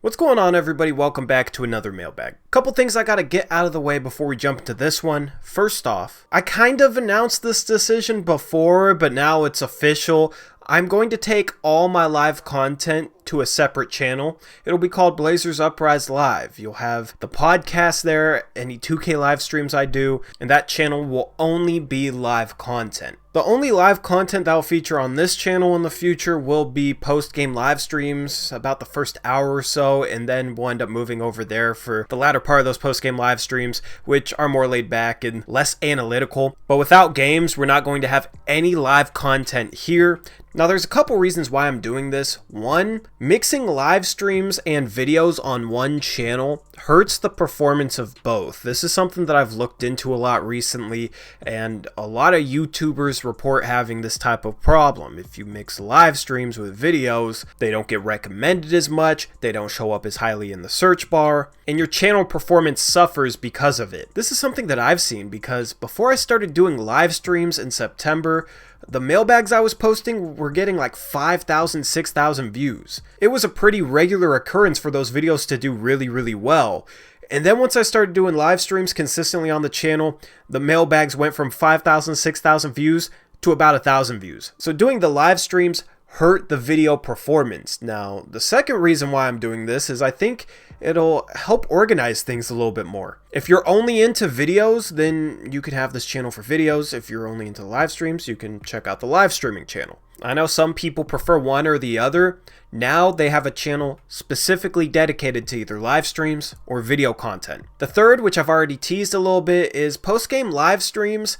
What's going on, everybody? Welcome back to another mailbag. Couple things I gotta get out of the way before we jump into this one. First off, I kind of announced this decision before, but now it's official. I'm going to take all my live content to a separate channel. It'll be called Blazers Uprise Live. You'll have the podcast there, any 2K live streams I do, and that channel will only be live content. The only live content that will feature on this channel in the future will be post-game live streams, about the first hour or so, and then we'll end up moving over there for the latter part of those post-game live streams, which are more laid back and less analytical. But without games, we're not going to have any live content here. Now, there's a couple reasons why I'm doing this. One, mixing live streams and videos on one channel hurts the performance of both. This is something that I've looked into a lot recently, and a lot of YouTubers report having this type of problem. If you mix live streams with videos, they don't get recommended as much, they don't show up as highly in the search bar, and your channel performance suffers because of it. This is something that I've seen because before I started doing live streams in September, the mailbags I was posting were getting like 5,000, 6,000 views. It was a pretty regular occurrence for those videos to do really well. And then once I started doing live streams consistently on the channel, the mailbags went from 5,000, 6,000 views to about 1,000 views. So doing the live streams hurt the video performance. Now, the second reason why I'm doing this is I think it'll help organize things a little bit more. If you're only into videos, then you can have this channel for videos. If you're only into live streams, you can check out the live streaming channel. I know some people prefer one or the other. Now they have a channel specifically dedicated to either live streams or video content. The third, which I've already teased a little bit, is post-game live streams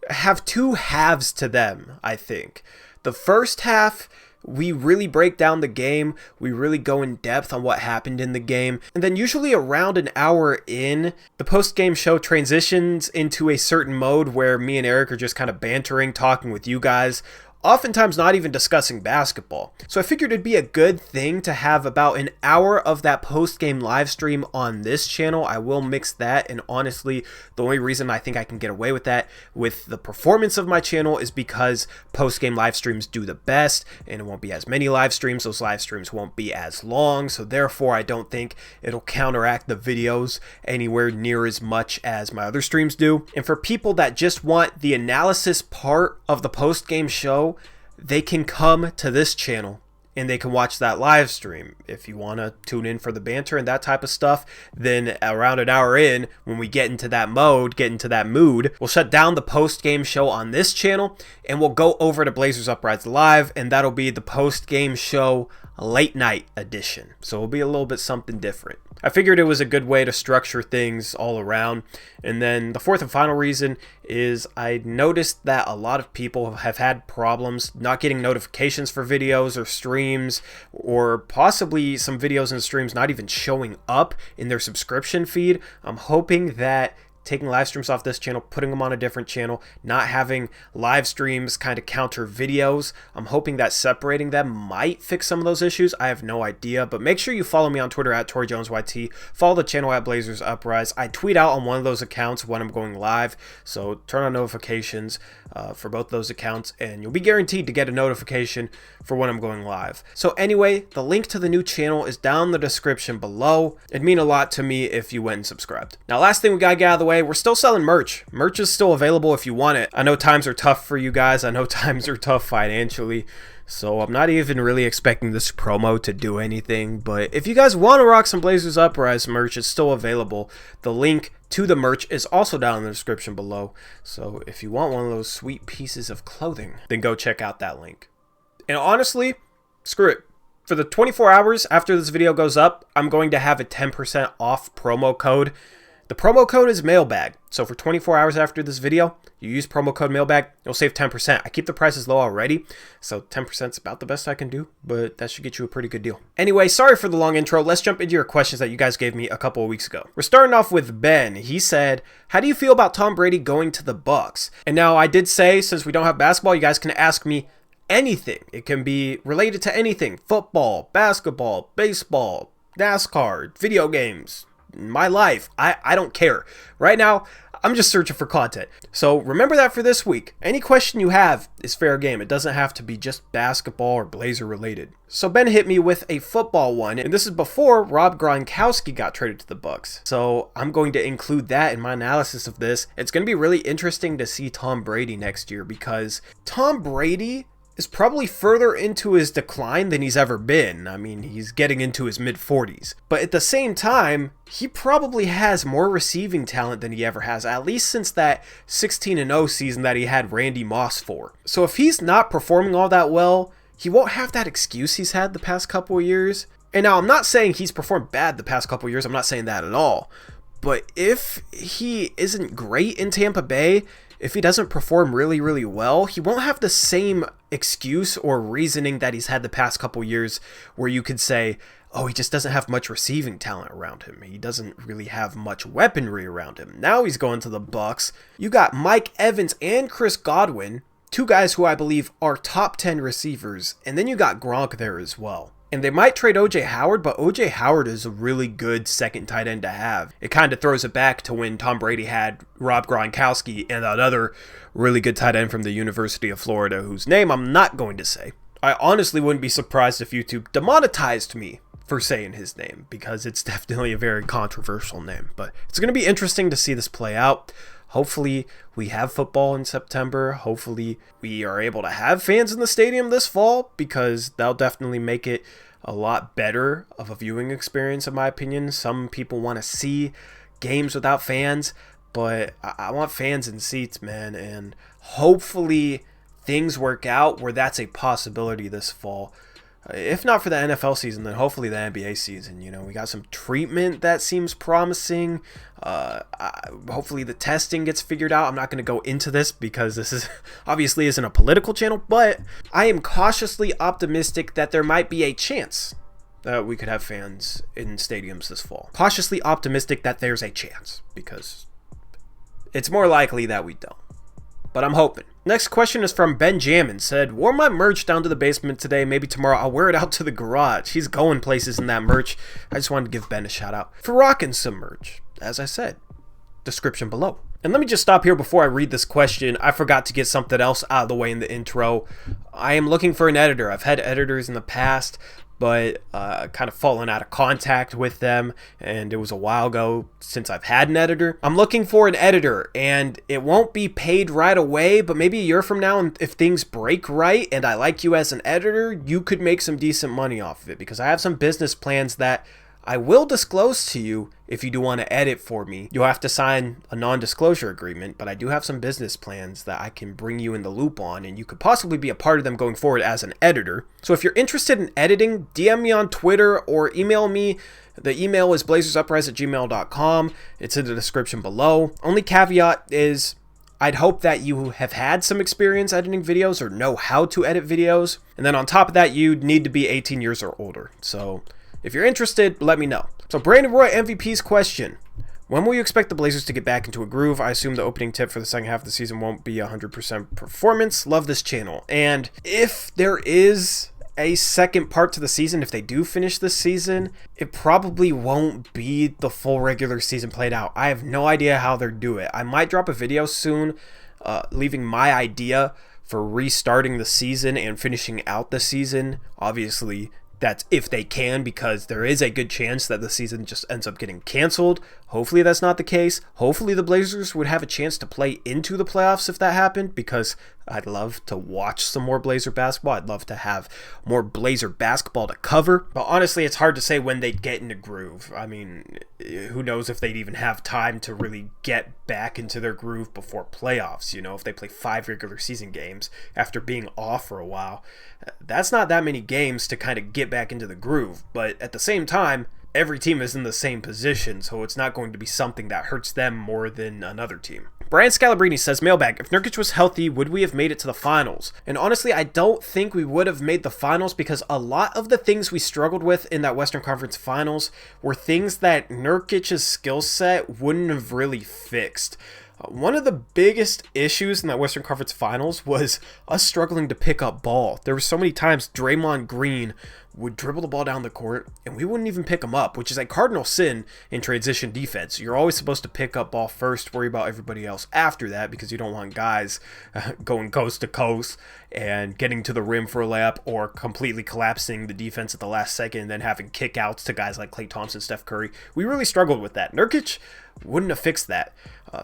have two halves to them, I think. The first half, we really break down the game, we really go in depth on what happened in the game, and then usually around an hour in, the post-game show transitions into a certain mode where me and Eric are just kind of bantering, talking with you guys, oftentimes not even discussing basketball. So I figured it'd be a good thing to have about an hour of that post-game live stream on this channel. I will mix that, and honestly, the only reason I think I can get away with that with the performance of my channel is because post-game live streams do the best, and it won't be as many live streams. Those live streams won't be as long, so therefore I don't think it'll counteract the videos anywhere near as much as my other streams do. And for people that just want the analysis part of the post-game show, they can come to this channel and they can watch that live stream. If you want to tune in for the banter and that type of stuff, then around an hour in, when we get into that mode, get into that mood, we'll shut down the post-game show on this channel and we'll go over to Blazers Uprise Live, and that'll be the post-game show late night edition. So it'll be a little bit something different. I figured it was a good way to structure things all around. And then the fourth and final reason is I noticed that a lot of people have had problems not getting notifications for videos or streams, or possibly some videos and streams not even showing up in their subscription feed. I'm hoping that taking live streams off this channel, putting them on a different channel, not having live streams kind of counter videos, I'm hoping that separating them might fix some of those issues. I have no idea, but make sure you follow me on Twitter at TorJonesYT. Follow the channel at Blazers Uprise. I tweet out on one of those accounts when I'm going live, so turn on notifications for both those accounts, and you'll be guaranteed to get a notification for when I'm going live. So anyway, the link to the new channel is down in the description below. It'd mean a lot to me if you went and subscribed. Now, last thing we gotta get out of the way, we're still selling merch. Merch is still available if you want it. I know times are tough for you guys. I know times are tough financially. So I'm not even really expecting this promo to do anything. But if you guys want to rock some Blazers Uprise merch, it's still available. The link to the merch is also down in the description below. So if you want one of those sweet pieces of clothing, then go check out that link. And honestly, screw it. For the 24 hours after this video goes up, I'm going to have a 10% off promo code. The promo code is Mailbag. So for 24 hours after this video, you use promo code Mailbag, you'll save 10%. I keep the prices low already, so 10% is about the best I can do, but that should get you a pretty good deal. Anyway, sorry for the long intro. Let's jump into your questions that you guys gave me a couple of weeks ago. We're starting off with Ben. He said, how do you feel about Tom Brady going to the Bucks? And now I did say, since we don't have basketball, you guys can ask me anything. It can be related to anything. Football, basketball, baseball, NASCAR, video games, my life. I don't care. Right now, I'm just searching for content. So remember that for this week. Any question you have is fair game. It doesn't have to be just basketball or Blazer related. So Ben hit me with a football one, and this is before Rob Gronkowski got traded to the Bucks. So I'm going to include that in my analysis of this. It's going to be really interesting to see Tom Brady next year, because Tom Brady is probably further into his decline than he's ever been. I mean, he's getting into his mid-40s. But at the same time, he probably has more receiving talent than he ever has, at least since that 16-0 season that he had Randy Moss for. So if he's not performing all that well, he won't have that excuse he's had the past couple of years. And now, I'm not saying he's performed bad the past couple of years. I'm not saying that at all. But if he isn't great in Tampa Bay, if he doesn't perform really, really well, he won't have the same excuse or reasoning that he's had the past couple years, where you could say, oh, he just doesn't have much receiving talent around him. He doesn't really have much weaponry around him. Now he's going to the Bucks. You got Mike Evans and Chris Godwin, two guys who I believe are top 10 receivers, and then you got Gronk there as well. And they might trade O.J. Howard, but O.J. Howard is a really good second tight end to have. It kind of throws it back to when Tom Brady had Rob Gronkowski and another really good tight end from the University of Florida, whose name I'm not going to say. I honestly wouldn't be surprised if YouTube demonetized me for saying his name, because it's definitely a very controversial name. But it's going to be interesting to see this play out. Hopefully we have football in September. Hopefully we are able to have fans in the stadium this fall, because that'll definitely make it a lot better of a viewing experience, in my opinion. Some people want to see games without fans, but I want fans in seats, man. And hopefully things work out where that's a possibility this fall. If not for the NFL season, then hopefully the NBA season. You know, we got some treatment that seems promising. Hopefully the testing gets figured out. I'm not going to go into this because this is obviously isn't a political channel, but I am cautiously optimistic that there might be a chance that we could have fans in stadiums this fall. Cautiously optimistic that there's a chance, because it's more likely that we don't. But I'm hoping. Next question is from Benjamin. Said, wore my merch down to the basement today. Maybe tomorrow I'll wear it out to the garage. He's going places in that merch. I just wanted to give Ben a shout out for rocking some merch. As I said, description below. And let me just stop here before I read this question. I forgot to get something else out of the way in the intro. I am looking for an editor. I've had editors in the past, but kind of fallen out of contact with them, and it was a while ago since I've had an editor. I'm looking for an editor, and it won't be paid right away, but maybe a year from now, and if things break right and I like you as an editor, you could make some decent money off of it, because I have some business plans that I will disclose to you if you do want to edit for me. You'll have to sign a non-disclosure agreement, but I do have some business plans that I can bring you in the loop on, and you could possibly be a part of them going forward as an editor. So if you're interested in editing, DM me on Twitter or email me. The email is blazersuprise@gmail.com. It's in the description below. Only caveat is I'd hope that you have had some experience editing videos or know how to edit videos. And then on top of that, you need to be 18 years or older. So if you're interested, let me know. So Brandon Roy MVP's question. When will you expect the Blazers to get back into a groove? I assume the opening tip for the second half of the season won't be 100% performance. Love this channel. And if there is a second part to the season, if they do finish this season, it probably won't be the full regular season played out. I have no idea how they'll do it. I might drop a video soon leaving my idea for restarting the season and finishing out the season. Obviously, that's if they can, because there is a good chance that the season just ends up getting canceled. Hopefully that's not the case. Hopefully the Blazers would have a chance to play into the playoffs if that happened, because I'd love to watch some more Blazer basketball. I'd love to have more Blazer basketball to cover. But honestly, it's hard to say when they'd get in a groove. I mean, who knows if they'd even have time to really get back into their groove before playoffs. You know, if they play 5 regular season games after being off for a while, that's not that many games to kind of get back into the groove. But at the same time, every team is in the same position, so it's not going to be something that hurts them more than another team. Brian Scalabrini says, Mailbag, if Nurkic was healthy, would we have made it to the finals? And honestly, I don't think we would have made the finals, because a lot of the things we struggled with in that Western Conference Finals were things that Nurkic's skill set wouldn't have really fixed. One of the biggest issues in that Western Conference Finals was us struggling to pick up ball. There were so many times Draymond Green would dribble the ball down the court, and we wouldn't even pick him up, which is a cardinal sin in transition defense. You're always supposed to pick up ball first, worry about everybody else after that, because you don't want guys going coast to coast and getting to the rim for a layup or completely collapsing the defense at the last second and then having kickouts to guys like Klay Thompson, Steph Curry. We really struggled with that. Nurkic wouldn't have fixed that.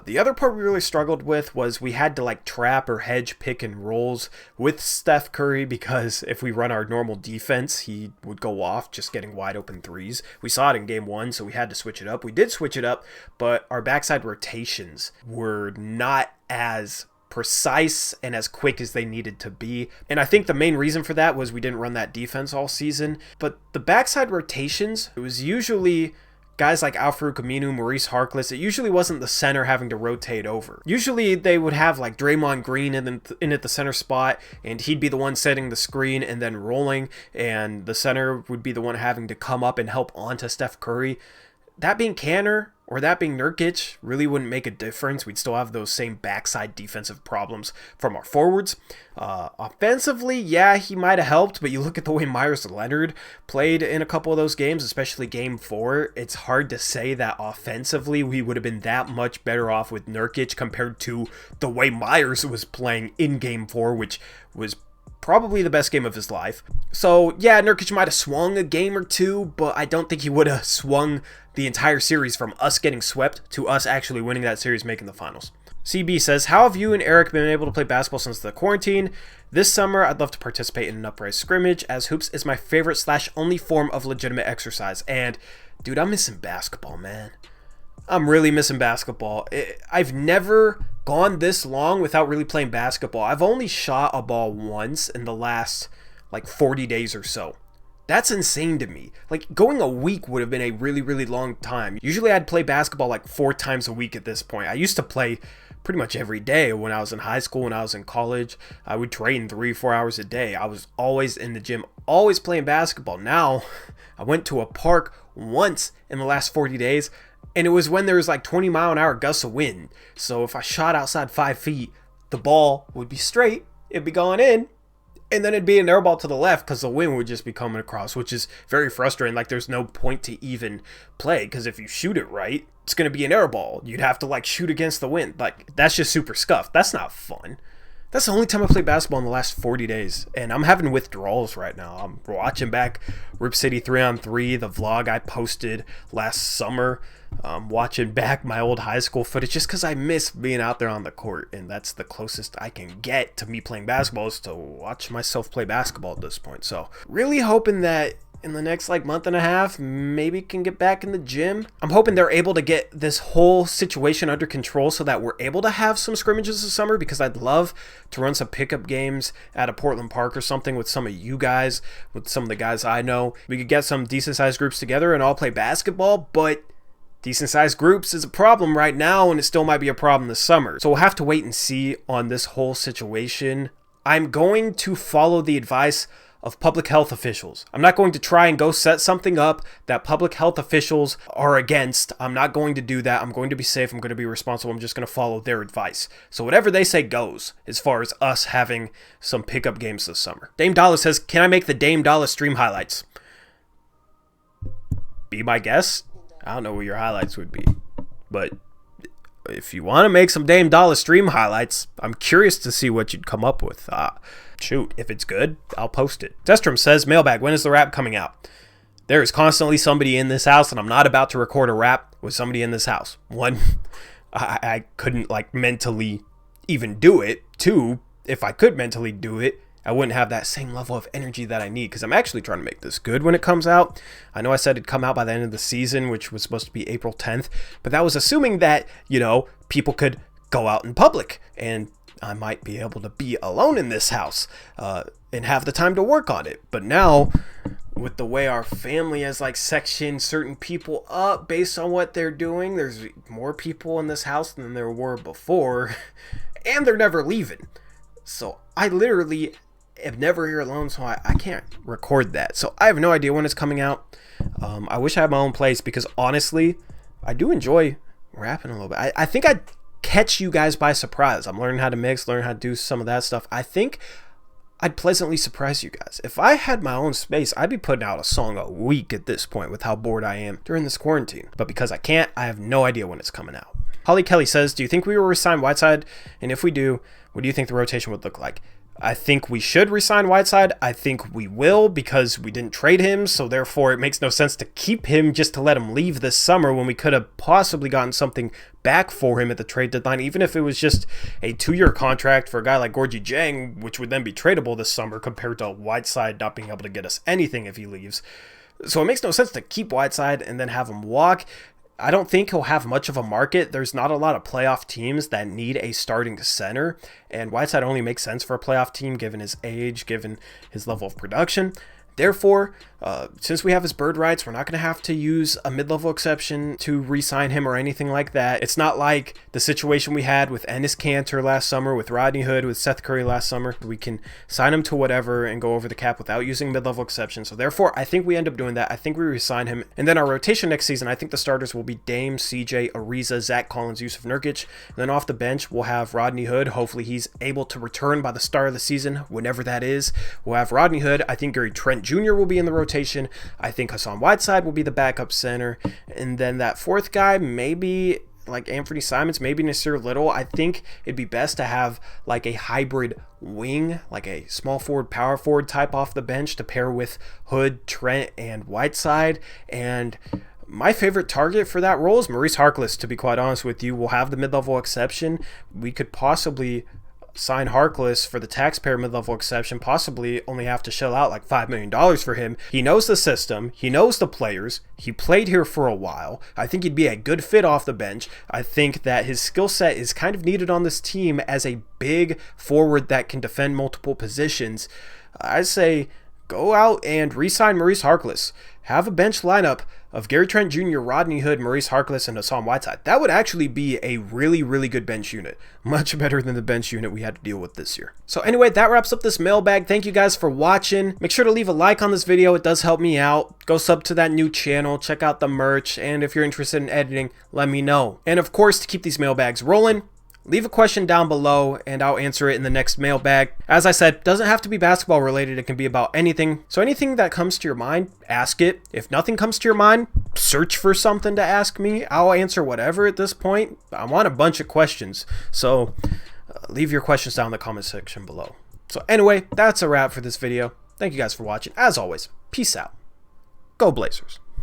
The other part we really struggled with was we had to like trap or hedge pick and rolls with Steph Curry, because if we run our normal defense, he would go off just getting wide open threes. We saw it in game 1, so we had to switch it up. We did switch it up, but our backside rotations were not as precise and as quick as they needed to be. And I think the main reason for that was we didn't run that defense all season. But the backside rotations, it was usually guys like Al-Farouq Aminu, Maurice Harkless. It usually wasn't the center having to rotate over. Usually they would have like Draymond Green in at the center spot, and he'd be the one setting the screen and then rolling, and the center would be the one having to come up and help onto Steph Curry. That being Kanter or that being Nurkic really wouldn't make a difference. We'd still have those same backside defensive problems from our forwards. Offensively, yeah, he might have helped, but you look at the way Myers Leonard played in a couple of those games, especially game 4, it's hard to say that offensively we would have been that much better off with Nurkic compared to the way Myers was playing in game 4, which was probably the best game of his life. So yeah, Nurkic might have swung a game or two, but I don't think he would have swung the entire series from us getting swept to us actually winning that series, making the finals. CB says, how have you and Eric been able to play basketball since the quarantine? This summer, I'd love to participate in an upright scrimmage, as hoops is my favorite / only form of legitimate exercise. And dude, I'm missing basketball, man. I'm really missing basketball. I've never gone this long without really playing basketball. I've only shot a ball once in the last like 40 days or so. That's insane to me. Like, going a week would have been a really, really long time. Usually I'd play basketball like 4 times a week at this point. I used to play pretty much every day when I was in high school, when I was in college. I would train 3-4 hours a day. I was always in the gym, always playing basketball. Now, I went to a park once in the last 40 days, and it was when there was like 20-mile-an-hour gusts of wind. So if I shot outside 5 feet, the ball would be straight, it'd be going in, and then it'd be an air ball to the left because the wind would just be coming across, which is very frustrating. Like, there's no point to even play, because if you shoot it right, it's going to be an air ball. You'd have to like shoot against the wind. Like, that's just super scuffed. That's not fun. That's the only time I played basketball in the last 40 days, and I'm having withdrawals right now. I'm watching back Rip City 3-on-3, the vlog I posted last summer. Watching back my old high school footage just because I miss being out there on the court, and that's the closest I can get to me playing basketball, is to watch myself play basketball at this point. So really hoping that in the next like month and a half, maybe can get back in the gym. I'm hoping they're able to get this whole situation under control so that we're able to have some scrimmages this summer, because I'd love to run some pickup games at a Portland Park or something with some of you guys, with some of the guys I know. We could get some decent sized groups together and all play basketball, but decent sized groups is a problem right now, and it still might be a problem this summer. So we'll have to wait and see on this whole situation. I'm going to follow the advice of public health officials. I'm not going to try and go set something up that public health officials are against. I'm not going to do that. I'm going to be safe. I'm going to be responsible. I'm just going to follow their advice. So whatever they say goes as far as us having some pickup games this summer. Dame Dollar says, can I make the Dame Dollar stream highlights? Be my guest. I don't know what your highlights would be, but if you want to make some Dame Dollar stream highlights, I'm curious to see what you'd come up with. Shoot, if it's good, I'll post it. Destrom says, Mailbag, when is the rap coming out? There is constantly somebody in this house, and I'm not about to record a rap with somebody in this house. 1, I couldn't like mentally even do it. 2, if I could mentally do it, I wouldn't have that same level of energy that I need, because I'm actually trying to make this good when it comes out. I know I said it'd come out by the end of the season, which was supposed to be April 10th, but that was assuming that, you know, people could go out in public, and I might be able to be alone in this house and have the time to work on it. But now, with the way our family has like sectioned certain people up based on what they're doing, there's more people in this house than there were before, and they're never leaving. So I literally am never here alone, so I can't record that. So I have no idea when it's coming out. I wish I had my own place, because honestly, I do enjoy rapping a little bit. I think I'd catch you guys by surprise. I'm learning how to mix, learning how to do some of that stuff. I think I'd pleasantly surprise you guys. If I had my own space, I'd be putting out a song a week at this point with how bored I am during this quarantine. But because I can't, I have no idea when it's coming out. Holly Kelly says, do you think we will resign Whiteside? And if we do, what do you think the rotation would look like? I think we should resign Whiteside. I think we will because we didn't trade him, so therefore it makes no sense to keep him just to let him leave this summer when we could have possibly gotten something back for him at the trade deadline, even if it was just a 2-year contract for a guy like Gorgie Jang, which would then be tradable this summer compared to Whiteside not being able to get us anything if he leaves. So it makes no sense to keep Whiteside and then have him walk. I don't think he'll have much of a market. There's not a lot of playoff teams that need a starting center, and Whiteside only makes sense for a playoff team given his age, given his level of production. Therefore, since we have his bird rights, we're not going to have to use a mid-level exception to re-sign him or anything like that. It's not like the situation we had with Enes Kanter last summer, with Rodney Hood, with Seth Curry last summer. We can sign him to whatever and go over the cap without using mid-level exception. So therefore, I think we end up doing that. I think we re-sign him. And then our rotation next season, I think the starters will be Dame, CJ, Ariza, Zach Collins, Yusuf Nurkic. And then off the bench, we'll have Rodney Hood. Hopefully he's able to return by the start of the season, whenever that is. We'll have Rodney Hood. I think Gary Trent Jr. will be in the rotation. I think Hassan Whiteside will be the backup center. And then that fourth guy, maybe like Anthony Simons, maybe Nasir Little. I think it'd be best to have like a hybrid wing, like a small forward, power forward type off the bench to pair with Hood, Trent, and Whiteside. And my favorite target for that role is Maurice Harkless, to be quite honest with you. We'll have the mid-level exception. We could possibly sign Harkless for the taxpayer mid-level exception, possibly only have to shell out like $5 million for him. He knows the system. He knows the players. He played here for a while. I think he'd be a good fit off the bench. I think that his skill set is kind of needed on this team as a big forward that can defend multiple positions. I say go out and re-sign Maurice Harkless. Have a bench lineup of Gary Trent Jr., Rodney Hood, Maurice Harkless, and Hassan Whiteside. That would actually be a really, really good bench unit. Much better than the bench unit we had to deal with this year. So anyway, that wraps up this mailbag. Thank you guys for watching. Make sure to leave a like on this video. It does help me out. Go sub to that new channel. Check out the merch. And if you're interested in editing, let me know. And of course, to keep these mailbags rolling, leave a question down below and I'll answer it in the next mailbag. As I said, doesn't have to be basketball related. It can be about anything. So anything that comes to your mind, ask it. If nothing comes to your mind, search for something to ask me. I'll answer whatever at this point. I want a bunch of questions. So leave your questions down in the comment section below. So anyway, that's a wrap for this video. Thank you guys for watching. As always, peace out. Go Blazers.